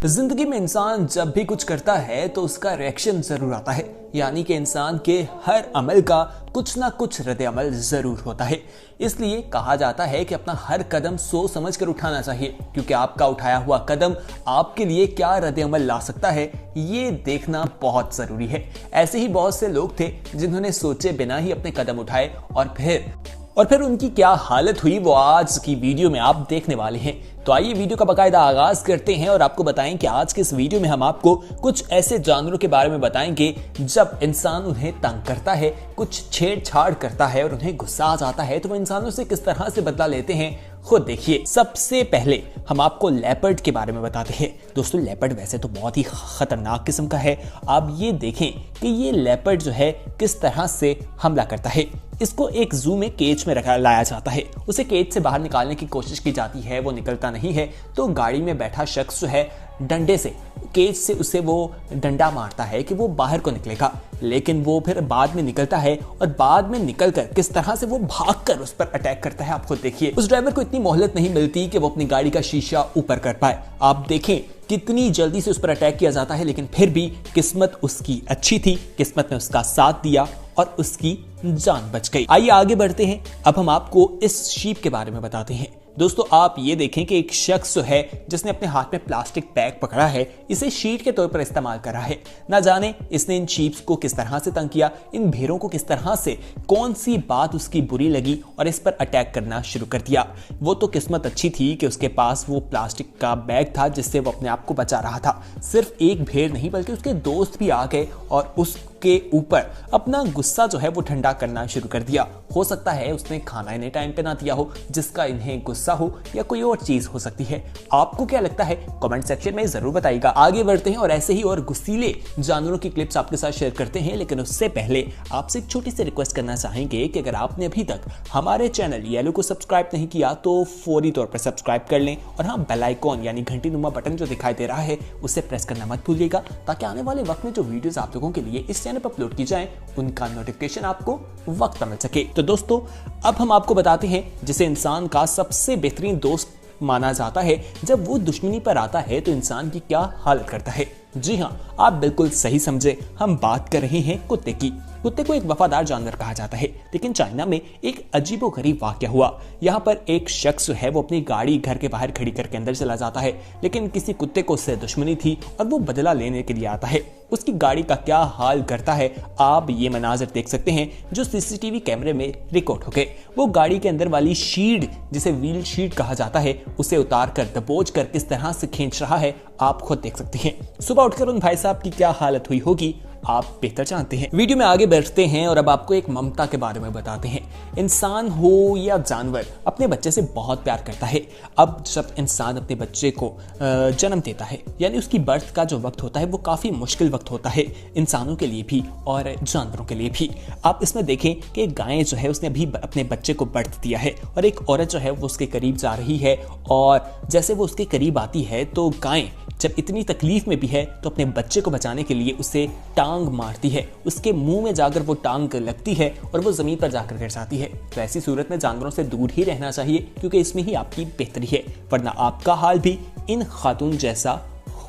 जिंदगी में इंसान जब भी कुछ करता है तो उसका रिएक्शन जरूर आता है, यानी कि इंसान के हर अमल का कुछ ना कुछ रद्द-ए-अमल जरूर होता है। इसलिए कहा जाता है कि अपना हर कदम सोच समझ कर उठाना चाहिए, क्योंकि आपका उठाया हुआ कदम आपके लिए क्या रद्द-ए-अमल ला सकता है ये देखना बहुत जरूरी है। ऐसे ही बहुत से लोग थे जिन्होंने सोचे बिना ही अपने कदम उठाए और फिर उनकी क्या हालत हुई वो आज की वीडियो में आप देखने वाले हैं। तो आइए वीडियो का बाकायदा आगाज करते हैं और आपको बताएं कि आज के इस वीडियो में हम आपको कुछ ऐसे जानवरों के बारे में बताएंगे जब इंसान उन्हें तंग करता है, कुछ छेड़छाड़ करता है और उन्हें गुस्सा आ जाता है तो वो इंसानों से किस तरह से बदला लेते हैं, खुद देखिए। सबसे पहले हम आपको लेपर्ड के बारे में बताते हैं। दोस्तों, लेपर्ड वैसे तो बहुत ही खतरनाक किस्म का है। आप ये देखें कि ये लेपर्ड जो है किस तरह से हमला करता है। इसको एक जू में केज में लाया जाता है, उसे केज से बाहर निकालने की कोशिश की जाती है, वो निकलता नहीं है तो गाड़ी में बैठा शख्स जो है डंडे से केज से उसे वो डंडा मारता है कि वो बाहर को निकलेगा, लेकिन वो फिर बाद में निकलता है और बाद में निकलकर किस तरह से वो भागकर उस पर अटैक करता है आप खुद देखिए। उस ड्राइवर को इतनी मोहलत नहीं मिलती कि वो अपनी गाड़ी का शीशा ऊपर कर पाए। आप देखें कितनी जल्दी से उस पर अटैक किया जाता है, लेकिन फिर भी किस्मत उसकी अच्छी थी, किस्मत ने उसका साथ दिया और उसकी जान बच गई। आइए आगे बढ़ते हैं। अब हम आपको इस शीप के बारे में बताते हैं। दोस्तों, आप ये देखें कि एक शख्स जो है जिसने अपने हाथ में प्लास्टिक बैग पकड़ा है, इसे शीट के तौर पर इस्तेमाल करा है। ना जाने इसने इन शीप्स को किस तरह से तंग किया, इन भेड़ों को किस तरह से, कौन सी बात उसकी बुरी लगी और इस पर अटैक करना शुरू कर दिया। वो तो किस्मत अच्छी थी कि उसके पास वो प्लास्टिक का बैग था जिससे वो अपने आप को बचा रहा था। सिर्फ एक भेड़ नहीं बल्कि उसके दोस्त भी आ गए और उसके ऊपर अपना गुस्सा जो है वो ठंडा करना शुरू कर दिया। हो सकता है उसने खाना इन्हें टाइम पे ना दिया हो जिसका इन्हें गुस्सा हो, या कोई और चीज हो सकती है। आपको क्या लगता है कमेंट सेक्शन में जरूर बताइएगा। आगे बढ़ते हैं और ऐसे ही और गुस्सीले जानवरों की क्लिप्स आपके साथ शेयर करते हैं, लेकिन उससे पहले आपसे एक छोटी सी रिक्वेस्ट करना चाहेंगे कि अगर आपने अभी तक हमारे चैनल येलो को सब्सक्राइब नहीं किया तो फौरी तौर पर सब्सक्राइब कर लें और हाँ, बेल आइकॉन यानी घंटी नुमा बटन जो दिखाई दे रहा है उसे प्रेस करना मत भूलिएगा, ताकि आने वाले वक्त में जो वीडियोस आप लोगों के लिए इस चैनल पर अपलोड की जाए उनका नोटिफिकेशन आपको वक्त मिल सके। तो दोस्तों, अब हम आपको बताते हैं जिसे इंसान का सबसे बेहतरीन दोस्त माना जाता है, जब वो दुश्मनी पर आता है तो इंसान की क्या हालत करता है। जी हाँ, आप बिल्कुल सही समझे, हम बात कर रहे हैं कुत्ते की। कुत्ते को एक वफादार जानवर कहा जाता है, लेकिन चाइना में एक अजीबोगरीब वाकया हुआ। यहाँ पर एक शख्स है वो अपनी गाड़ी घर के बाहर खड़ी करके अंदर चला जाता है, लेकिन किसी कुत्ते को उससे दुश्मनी थी और वो बदला लेने के लिए आता है। उसकी गाड़ी का क्या हाल करता है आप ये मनाजर देख सकते हैं जो सीसीटीवी कैमरे में रिकॉर्ड हो गए। वो गाड़ी के अंदर वाली शीट, जिसे व्हील शीट कहा जाता है, उसे उतार कर दबोच कर किस तरह से खींच रहा है आप खुद देख सकते हैं। सुबह उठकर उन भाई साहब की क्या हालत हुई होगी आप बेहतर जानते हैं। वीडियो में आगे बढ़ते हैं और अब आपको एक ममता के बारे में बताते हैं। इंसान हो या जानवर अपने बच्चे से बहुत प्यार करता है। अब जब इंसान अपने बच्चे को जन्म देता है, यानी उसकी बर्थ का जो वक्त होता है वो काफी मुश्किल वक्त होता है, इंसानों के लिए भी और जानवरों के लिए भी। आप इसमें देखें कि गाय जो है उसने अभी अपने बच्चे को बर्थ दिया है और एक औरत जो है वो उसके करीब जा रही है, और जैसे वो उसके करीब आती है तो गाय जब इतनी तकलीफ में भी है तो अपने बच्चे को बचाने के लिए उसे टांग मारती है, उसके मुंह में जाकर वो टांग लगती है और वो जमीन पर जाकर गिर जाती है। तो ऐसी सूरत में जानवरों से दूर ही रहना चाहिए, क्योंकि इसमें ही आपकी बेहतरी है, वरना आपका हाल भी इन खातून जैसा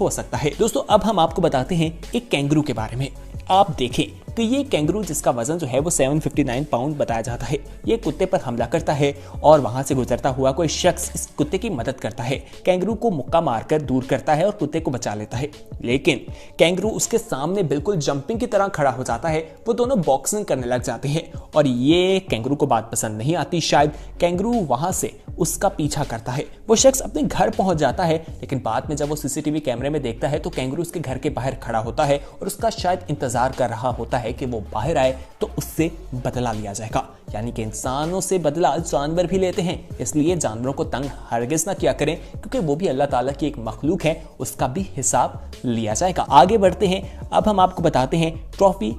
हो सकता है। दोस्तों, अब हम आपको बताते हैं एक कैंगरू के बारे में। आप देखें कि ये कैंगरू जिसका वजन जो है वो 759 पाउंड बताया जाता है, ये कुत्ते पर हमला करता है और वहां से गुजरता हुआ कोई शख्स इस कुत्ते की मदद करता है, कैंगरू को मुक्का मारकर दूर करता है और कुत्ते को बचा लेता है। लेकिन कैंगरू उसके सामने बिल्कुल जंपिंग की तरह खड़ा हो जाता है, वो दोनों बॉक्सिंग करने लग जाते हैं और ये कैंगरू को बात पसंद नहीं आती। शायद कैंगरू वहां से उसका पीछा करता है। वो शख्स अपने घर पहुंच जाता है, लेकिन बाद में जब वो सीसीटीवी कैमरे में देखता है तो कैंगरू उसके घर के बाहर खड़ा होता है और उसका शायद इंतजार कर रहा होता है कि वो बाहर आए तो उससे बदला लिया जाएगा। यानी कि इंसानों से बदला जानवर भी लेते हैं, इसलिए जानवरों को तंग हरगिज ना किया करें, क्योंकि वो भी अल्लाह ताला की एक मखलूक है, उसका भी हिसाब लिया जाएगा। आगे बढ़ते हैं। अब हम आपको बताते हैं ट्रॉफी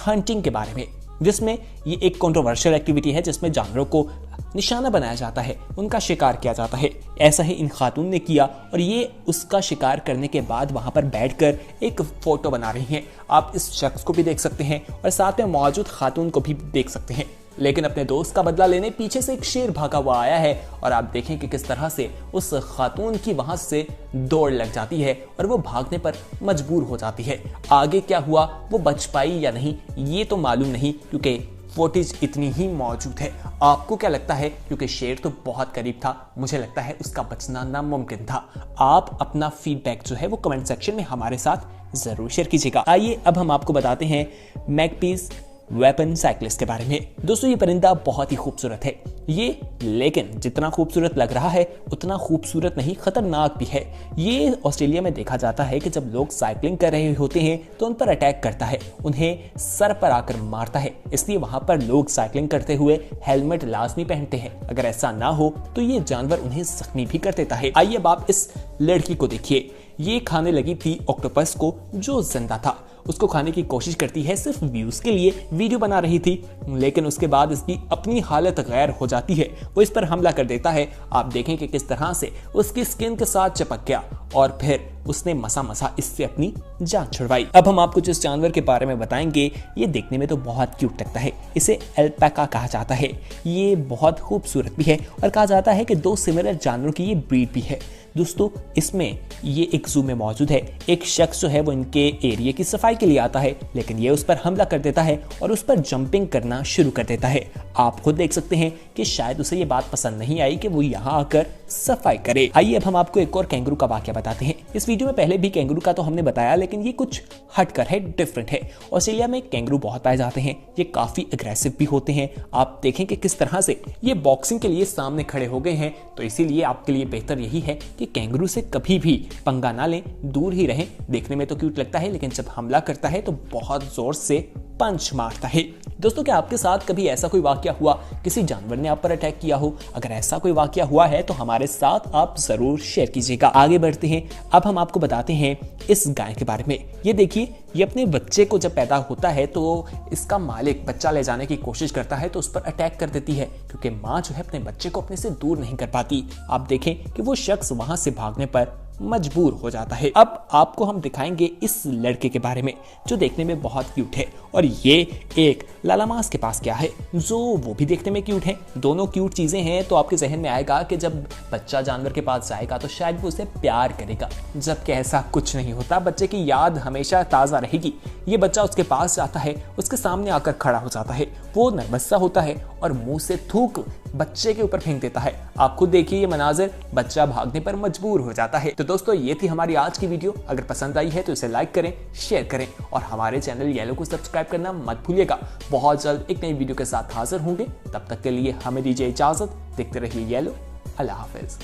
हंटिंग के बारे में, जिसमें ये एक कंट्रोवर्शियल एक्टिविटी है जिसमें जानवरों को निशाना बनाया जाता है, उनका शिकार किया जाता है। ऐसा ही इन खातून ने किया और ये उसका शिकार करने के बाद वहां पर बैठकर एक फोटो बना रही हैं। आप इस शख्स को भी देख सकते हैं और साथ में मौजूद खातून को भी देख सकते हैं। लेकिन अपने दोस्त का बदला लेने पीछे से एक शेर भागा हुआ आया है और आप देखें कि किस तरह से उस खातून की वहां से दौड़ लग जाती है और वो भागने पर मजबूर हो जाती है। आगे क्या हुआ, वो बच पाई या नहीं, ये तो मालूम नहीं क्योंकि फुटेज इतनी ही मौजूद है। आपको क्या लगता है? क्योंकि शेर तो बहुत करीब था, मुझे लगता है उसका बचना नामुमकिन था। आप अपना फीडबैक जो है वो कमेंट सेक्शन में हमारे साथ जरूर शेयर कीजिएगा। आइए अब हम आपको बताते हैं मैगपीज वेपन साइक्लिस्ट के बारे में। दोस्तों, ये परिंदा बहुत ही खूबसूरत है ये, लेकिन जितना खूबसूरत लग रहा है उतना खूबसूरत नहीं, खतरनाक भी है। ये ऑस्ट्रेलिया में देखा जाता है कि जब लोग साइकिलिंग कर रहे होते हैं तो उन पर अटैक करता है, उन्हें सर पर आकर मारता है। इसलिए वहां पर लोग साइकिलिंग करते हुए हेलमेट लाजमी पहनते हैं। अगर ऐसा ना हो तो ये जानवर उन्हें जख्मी भी कर देता है। आइए अब आप इस लड़की को देखिए। ये खाने लगी थी ऑक्टोपस को जो जिंदा था। उसको खाने की कोशिश करती है, सिर्फ व्यूज के लिए वीडियो बना रही थी, लेकिन उसके बाद इसकी अपनी हालत गैर हो जाती है। वो इस पर हमला कर देता है। आप देखें कि किस तरह से उसकी स्किन के साथ चिपक गया और फिर उसने मसा इससे अपनी जान छुड़वाई। अब हम आपको जिस जानवर के बारे में बताएंगे, ये देखने में तो बहुत क्यूट लगता है। इसे अल्पाका कहा जाता है। ये बहुत खूबसूरत भी है और कहा जाता है कि 2 सिमिलर जानवरों की ये ब्रीड भी है। दोस्तों, इसमें ये एक जू में मौजूद है। एक शख्स जो है वो इनके एरिया की सफाई के लिए आता है, लेकिन ये उस पर हमला कर देता है और उस पर जंपिंग करना शुरू कर देता है। आप खुद देख सकते हैं कि शायद उसे ये बात पसंद नहीं आई कि वो यहाँ आकर सफाई करे। आइए अब हम आपको एक और कैंगरू का वाकया बताते हैं। इस वीडियो में पहले भी कैंगरू का तो हमने बताया, लेकिन ये कुछ हटकर है, डिफरेंट है। ऑस्ट्रेलिया में कैंगरू बहुत पाए जाते हैं। ये काफी अग्रेसिव भी होते हैं। आप देखें कि किस तरह से ये बॉक्सिंग के लिए सामने खड़े हो गए हैं। तो इसीलिए आपके लिए बेहतर यही है कि कैंगरू से कभी भी पंगा ना लें, दूर ही रहें। देखने में तो क्यूट लगता है, लेकिन जब हमला करता है तो बहुत जोर से पंच मारता है। दोस्तों, क्या आपके साथ कभी ऐसा कोई वाकया हुआ, किसी जानवर ने आप पर अटैक किया हो? अगर ऐसा कोई वाकया हुआ है तो हमारे साथ आप जरूर शेयर कीजिएगा। आगे बढ़ते हैं। अब हम आपको बताते हैं इस गाय के बारे में। ये देखिए, ये अपने बच्चे को जब पैदा होता है तो इसका मालिक बच्चा ले जाने की कोशिश करता है तो उस पर अटैक कर देती है, क्योंकि माँ जो है अपने बच्चे को अपने से दूर नहीं कर पाती। आप देखें कि वो शख्स वहां से भागने पर मजबूर हो जाता है। अब आपको हम दिखाएंगे इस लड़के के बारे में जो देखने में बहुत क्यूट है, और ये एक लालामास के पास क्या है जो वो भी देखने में क्यूट है। दोनों क्यूट चीजें हैं, तो आपके जहन में आएगा कि जब बच्चा जानवर के पास जाएगा तो शायद वो उसे प्यार करेगा, जबकि ऐसा कुछ नहीं होता। बच्चे की याद हमेशा ताजा रहेगी। ये बच्चा उसके पास जाता है, उसके सामने आकर खड़ा हो जाता है, वो नर्वस सा होता है और मुंह से थूक बच्चे के ऊपर फेंक देता है। आप खुद देखिए ये मनाजिर, बच्चा भागने पर मजबूर हो जाता है। तो दोस्तों, ये थी हमारी आज की वीडियो। अगर पसंद आई है तो इसे लाइक करें, शेयर करें और हमारे चैनल येलो को सब्सक्राइब करना मत भूलिएगा। बहुत जल्द एक नई वीडियो के साथ हाजिर होंगे। तब तक के लिए हमें दीजिए इजाजत। देखते रहिए येलो। अल्लाह हाफिज।